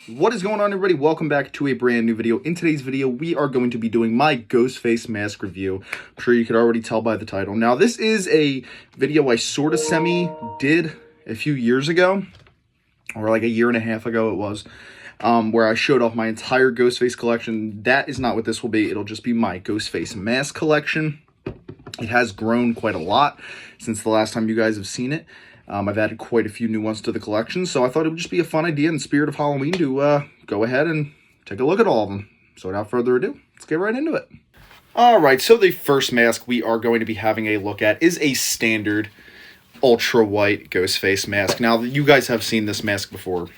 What is going on, everybody? Welcome back to a brand new video. In today's video, we are going to be doing my Ghostface mask review. I'm sure you could already tell by the title. Now, this is a video I sort of did a few years ago, or like a year and a half ago it was, where I showed off my entire Ghostface collection. That is not what this will be. It'll just be my Ghostface mask collection. It has grown quite a lot since the last time you guys have seen it. I've added quite a few new ones to the collection, so I thought it would just be a fun idea in the spirit of Halloween to go ahead and take a look at all of them. So without further ado, let's get right into it. Alright, so the first mask we are going to be having a look at is a standard ultra white Ghostface mask. Now, you guys have seen this mask before.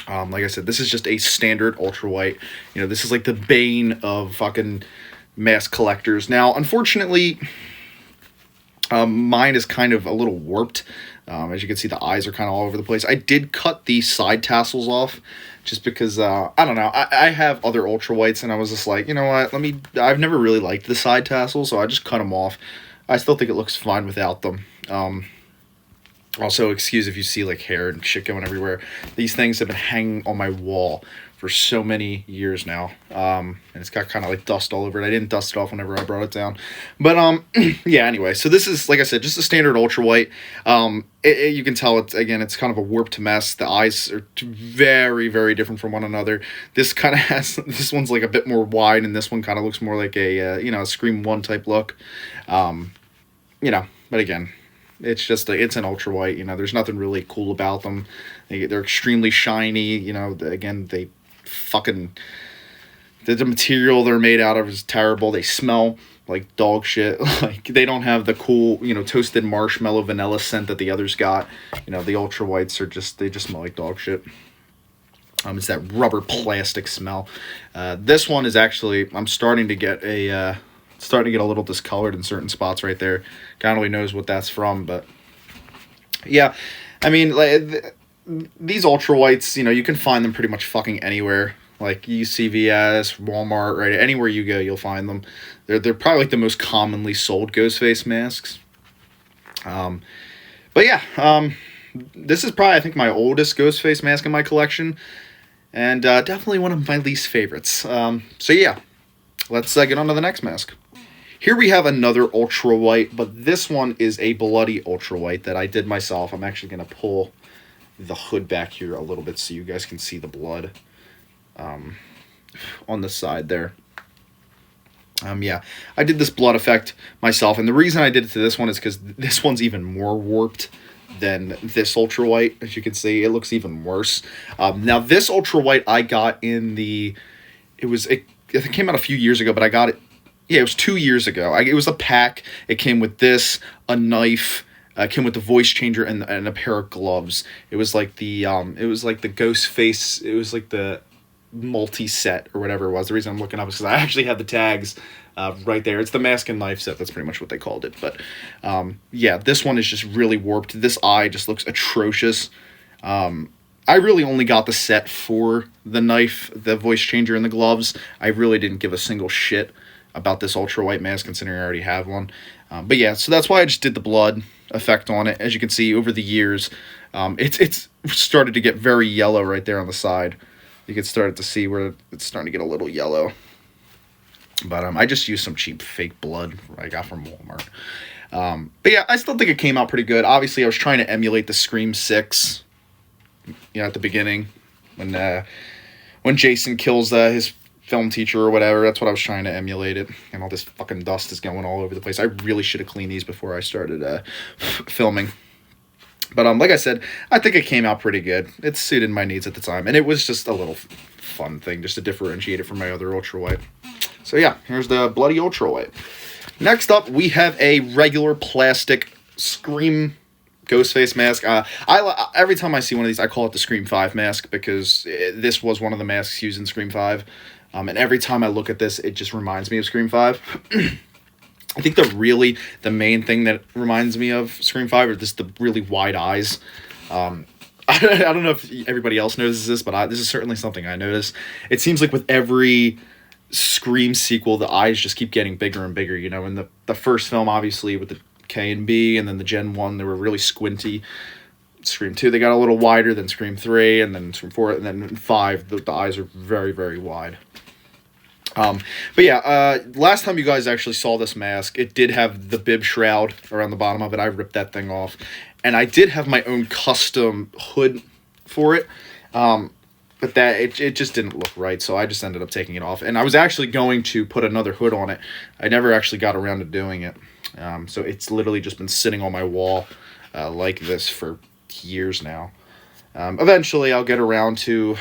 Like I said, this is just a standard ultra white. You know, this is like the bane of fucking mask collectors. Now, unfortunately, mine is kind of a little warped. As you can see, the eyes are kind of all over the place. I did cut the side tassels off just because, I don't know, I have other ultra whites, and I was just like, you know what, I've never really liked the side tassels, so I just cut them off. I still think it looks fine without them. Also, excuse if you see like hair and shit going everywhere. These things have been hanging on my wall for so many years now, and it's got kind of like dust all over it. I didn't dust it off whenever I brought it down, but yeah, anyway, so this is, like I said, just a standard ultra white. You can tell it's kind of a warped mess. The eyes are very, very different from one another. This kind of has, this one's like a bit more wide, and this one kind of looks more like a a Scream 1 type look. But again, it's just it's an ultra white. There's nothing really cool about them. They're extremely shiny. Again, the material they're made out of is terrible. They smell like dog shit. Like, they don't have the cool, toasted marshmallow vanilla scent that the others got. The ultra whites are they just smell like dog shit. It's that rubber plastic smell. This one is actually, I'm starting to get a little discolored in certain spots right there. God only knows what that's from, but yeah, I mean, like, these ultra whites, you can find them pretty much fucking anywhere. Like CVS, Walmart, right? Anywhere you go, you'll find them. They're probably like the most commonly sold Ghostface masks. But yeah, this is probably, I think, my oldest Ghostface mask in my collection, and definitely one of my least favorites. So yeah, let's get on to the next mask. Here we have another ultra white, but this one is a bloody ultra white that I did myself. I'm actually going to pull the hood back here a little bit so you guys can see the blood on the side there. Yeah, I did this blood effect myself, and the reason I did it to this one is because this one's even more warped than this ultra white. As you can see, it looks even worse. Now, this ultra white I got in it came out a few years ago, but I got it, yeah, it was 2 years ago. It was a pack. It came with this, a knife, came with the voice changer, and a pair of gloves. It was like the Ghostface, it was like the multi-set or whatever it was. The reason I'm looking up is because I actually have the tags right there. It's the mask and knife set. That's pretty much what they called it. But yeah, this one is just really warped. This eye just looks atrocious. I really only got the set for the knife, the voice changer, and the gloves. I really didn't give a single shit about this ultra white mask, considering I already have one. But yeah, so that's why I just did the blood effect on it. As you can see, over the years, it's started to get very yellow right there on the side. You can start to see where it's starting to get a little yellow. But I just used some cheap fake blood I got from Walmart. But yeah, I still think it came out pretty good. Obviously, I was trying to emulate the Scream 6, at the beginning, when Jason kills his film teacher or whatever. That's what I was trying to emulate it. And all this fucking dust is going all over the place. I really should have cleaned these before I started filming. But like I said, I think it came out pretty good. It suited my needs at the time, and it was just a little fun thing just to differentiate it from my other ultra white. So yeah, here's the bloody ultra white. Next up, we have a regular plastic Scream Ghostface mask. Every time I see one of these, I call it the Scream 5 mask, because this was one of the masks used in Scream 5. And every time I look at this, it just reminds me of Scream 5. I think the main thing that reminds me of Scream 5 are just the really wide eyes. I don't know if everybody else notices this, but this is certainly something I notice. It seems like with every Scream sequel, the eyes just keep getting bigger and bigger. In the first film, obviously, with the K and B, and then the Gen 1, they were really squinty. Scream 2, they got a little wider than Scream 3, and then Scream 4, and then 5, the eyes are very, very wide. But yeah, last time you guys actually saw this mask, it did have the bib shroud around the bottom of it. I ripped that thing off. And I did have my own custom hood for it. But that it just didn't look right, so I just ended up taking it off. And I was actually going to put another hood on it. I never actually got around to doing it. So it's literally just been sitting on my wall like this for years now. Eventually, I'll get around to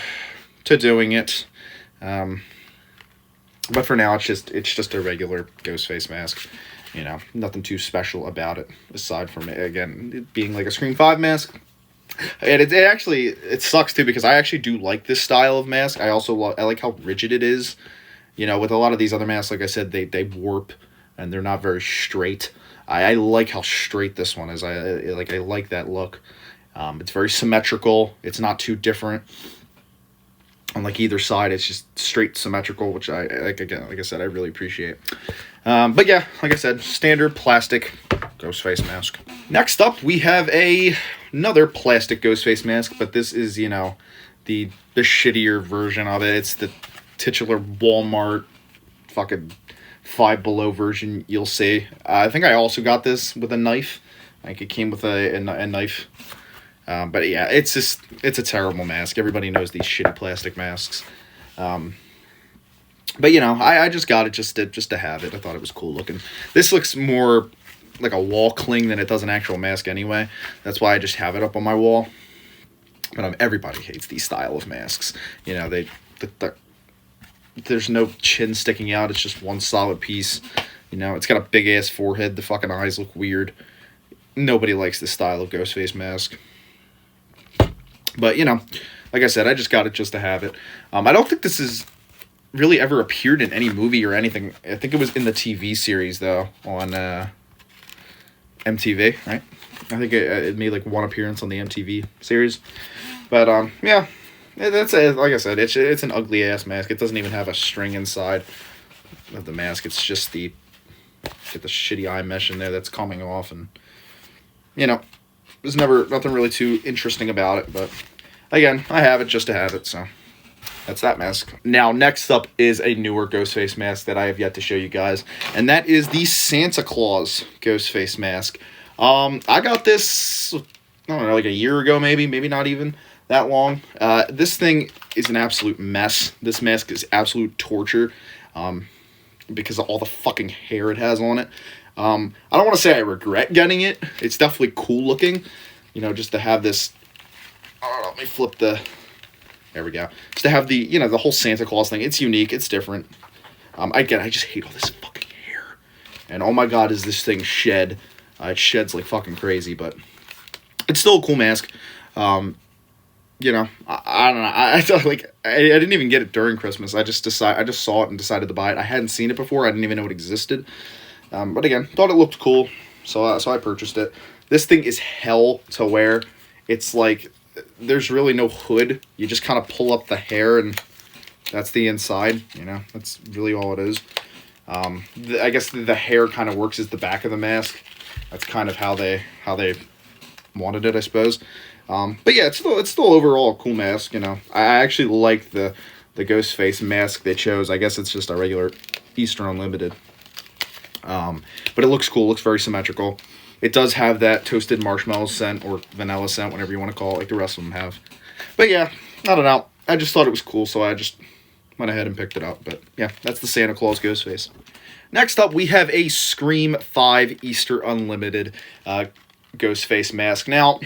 doing it. But for now, it's just a regular Ghostface mask. You know, nothing too special about it, aside from, again, it being like a Scream 5 mask. And it actually sucks, too, because I actually do like this style of mask. I also I like how rigid it is. You know, with a lot of these other masks, like I said, they warp, and they're not very straight. I like how straight this one is. I like that look. It's very symmetrical. It's not too different. On like either side, it's just straight symmetrical, which I like. Again, like I said, I really appreciate. But yeah, like I said, standard plastic Ghostface mask. Next up, we have another plastic Ghostface mask, but this is, you know, the shittier version of it. It's the titular Walmart fucking Five Below version. You'll see. I think I also got this with a knife. Like it came with a knife. But yeah, it's a terrible mask. Everybody knows these shitty plastic masks. But you know, I just got it just to have it. I thought it was cool looking. This looks more like a wall cling than it does an actual mask anyway. That's why I just have it up on my wall. But everybody hates these style of masks. You know, there's no chin sticking out. It's just one solid piece. You know, it's got a big ass forehead. The fucking eyes look weird. Nobody likes this style of Ghostface mask. But, you know, like I said, I just got it just to have it. I don't think this has really ever appeared in any movie or anything. I think it was in the TV series, though, on MTV, right? I think it made, like, one appearance on the MTV series. But, yeah, that's like I said, it's an ugly-ass mask. It doesn't even have a string inside of the mask. It's just get the shitty eye mesh in there that's coming off, and, you know, there's nothing really too interesting about it, but again, I have it just to have it, so that's that mask. Now, next up is a newer Ghostface mask that I have yet to show you guys, and that is the Santa Claus Ghostface mask. I got this, I don't know, like a year ago, maybe not even that long. This thing is an absolute mess. This mask is absolute torture, because of all the fucking hair it has on it. I don't want to say I regret getting it. It's definitely cool looking, you know, just to have this. Oh, let me flip there we go. Just to have the, you know, the whole Santa Claus thing. It's unique. It's different. I just hate all this fucking hair. And oh my god, is this thing shed. It sheds like fucking crazy, but it's still a cool mask. You know, I don't know. I thought, like, I didn't even get it during Christmas. I just saw it and decided to buy it. I hadn't seen it before. I didn't even know it existed. But again, thought it looked cool, so I purchased it. This thing is hell to wear. It's like, there's really no hood. You just kind of pull up the hair, and that's the inside, you know? That's really all it is. I guess the hair kind of works as the back of the mask. That's kind of how they wanted it, I suppose. But yeah, it's still overall a cool mask, you know? I actually like the Ghostface mask they chose. I guess it's just a regular Easter Unlimited. But it looks cool, looks very symmetrical. It does have that toasted marshmallow scent, or vanilla scent, whatever you want to call it, like the rest of them have. But yeah, I don't know. I just thought it was cool, so I just went ahead and picked it up. But yeah, that's the Santa Claus Ghostface. Next up, we have a Scream 5 Easter Unlimited Ghostface mask. Now,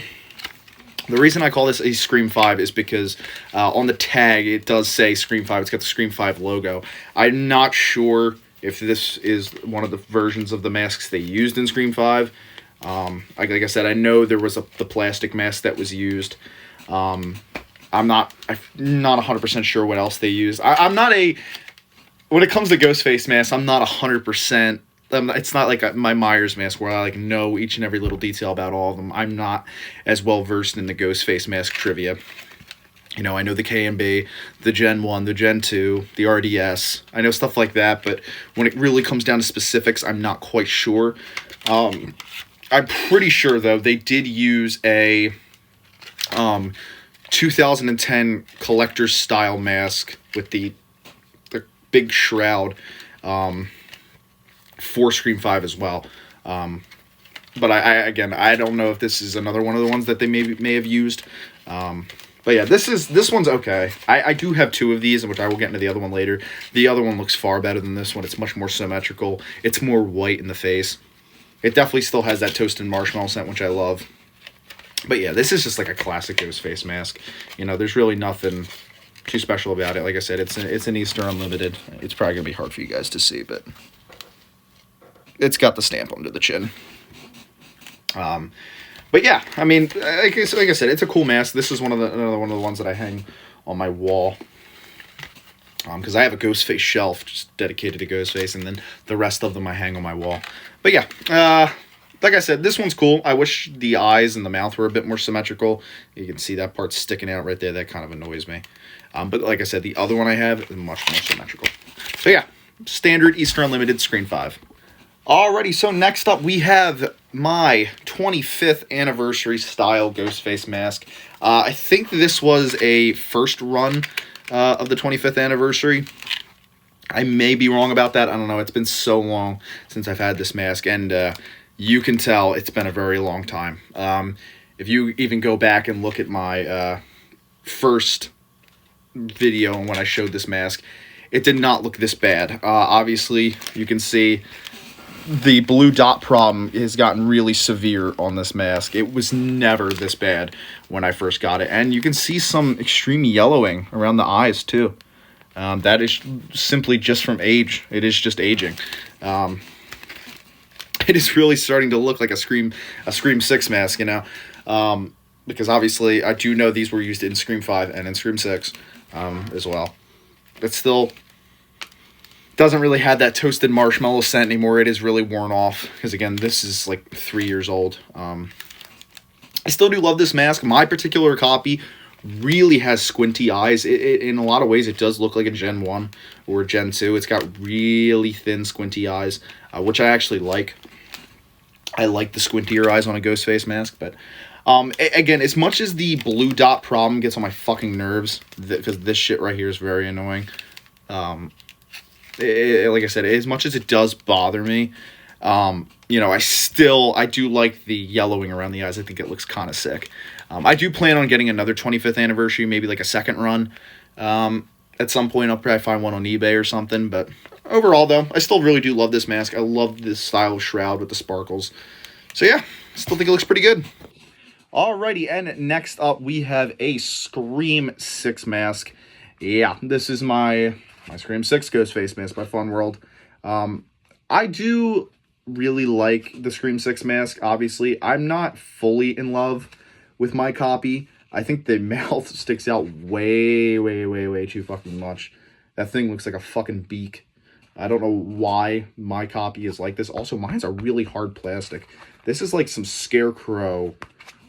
the reason I call this a Scream 5 is because on the tag, it does say Scream 5. It's got the Scream 5 logo. I'm not sure if this is one of the versions of the masks they used in Scream 5. Like I said, I know there was the plastic mask that was used. I'm not 100% sure what else they used. When it comes to Ghostface masks, I'm not 100%. It's not like my Myers mask where I like know each and every little detail about all of them. I'm not as well versed in the Ghostface mask trivia. You know, I know the K&B, the Gen 1, the Gen 2, the RDS. I know stuff like that, but when it really comes down to specifics, I'm not quite sure. I'm pretty sure, though, they did use a 2010 collector's style mask with the big shroud, for Scream 5 as well. But I don't know if this is another one of the ones that they may have used. But yeah, this one's okay. I do have two of these, which I will get into the other one later. The other one looks far better than this one. It's much more symmetrical. It's more white in the face. It definitely still has that toasted marshmallow scent, which I love. But yeah, this is just like a classic Ghostface mask. You know, there's really nothing too special about it. Like I said, it's an Easter Unlimited. It's probably gonna be hard for you guys to see, but it's got the stamp under the chin. But yeah, I mean, like I said, it's a cool mask. This is another one of the ones that I hang on my wall. Because I have a Ghostface shelf just dedicated to Ghostface, and then the rest of them I hang on my wall. But yeah, like I said, this one's cool. I wish the eyes and the mouth were a bit more symmetrical. You can see that part sticking out right there. That kind of annoys me. But like I said, the other one I have is much more symmetrical. So yeah, standard Easter Unlimited Scream 5. Alrighty, so next up we have my 25th anniversary style Ghostface mask. I think this was a first run of the 25th anniversary. I may be wrong about that. I don't know. It's been so long since I've had this mask, and you can tell it's been a very long time. If you even go back and look at my first video when I showed this mask, it did not look this bad. Obviously, you can see the blue dot problem has gotten really severe on this mask. It was never this bad when I first got it. And you can see some extreme yellowing around the eyes too. That is simply just from age. It is just aging. It is really starting to look like a Scream 6 mask, you know. Because obviously I do know these were used in Scream 5 and in Scream 6 as well. But still, doesn't really have that toasted marshmallow scent anymore. It is really worn off, because again, this is like 3 years old. I still do love this mask. My particular copy really has squinty eyes. In a lot of ways, it does look like a Gen 1 or a Gen 2. It's got really thin, squinty eyes, which I actually like. I like the squintier eyes on a Ghostface mask, but again, as much as the blue dot problem gets on my fucking nerves, because this shit right here is very annoying, like I said, as much as it does bother me, you know, I do like the yellowing around the eyes. I think it looks kind of sick. I do plan on getting another 25th anniversary, maybe like a second run. At some point, I'll probably find one on eBay or something. But overall, though, I still really do love this mask. I love this style of shroud with the sparkles. So yeah, still think it looks pretty good. Alrighty, and next up, we have a Scream 6 mask. Yeah, this is my Scream 6 Ghostface mask by Fun World. I do really like the Scream 6 mask, obviously. I'm not fully in love with my copy. I think the mouth sticks out way, way, way, way too fucking much. That thing looks like a fucking beak. I don't know why my copy is like this. Also, mine's a really hard plastic. This is like some Scarecrow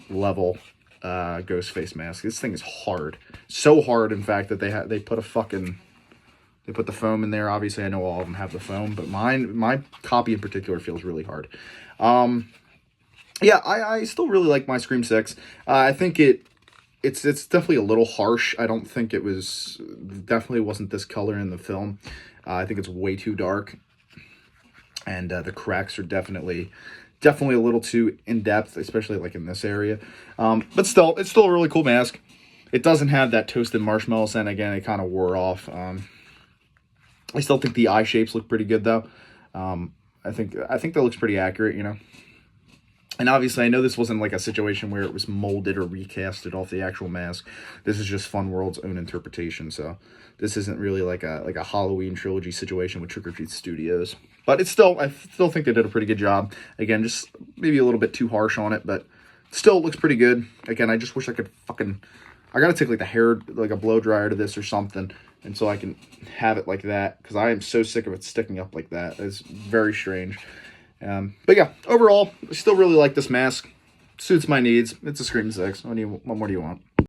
level Ghostface mask. This thing is hard. So hard, in fact, that they put the foam in there. Obviously, I know all of them have the foam, but my copy in particular feels really hard. Yeah, I still really like my Scream 6. I think it's definitely a little harsh. I don't think definitely wasn't this color in the film. I think it's way too dark, and the cracks are definitely a little too in-depth, especially like in this area. But still, it's still a really cool mask. It doesn't have that toasted marshmallow scent. Again, it kind of wore off. I still think the eye shapes look pretty good, though. I think that looks pretty accurate, you know. And obviously, I know this wasn't like a situation where it was molded or recasted off the actual mask. This is just Fun World's own interpretation. So this isn't really like a Halloween trilogy situation with Trick or Treat Studios. But I still think they did a pretty good job. Again, just maybe a little bit too harsh on it, but still looks pretty good. Again, I just wish I could I gotta take like the hair, like a blow dryer to this or something, and so I can have it like that, because I am so sick of it sticking up like that. It's very strange. But yeah, overall, I still really like this mask. Suits my needs. It's a Scream 6. What more do you want?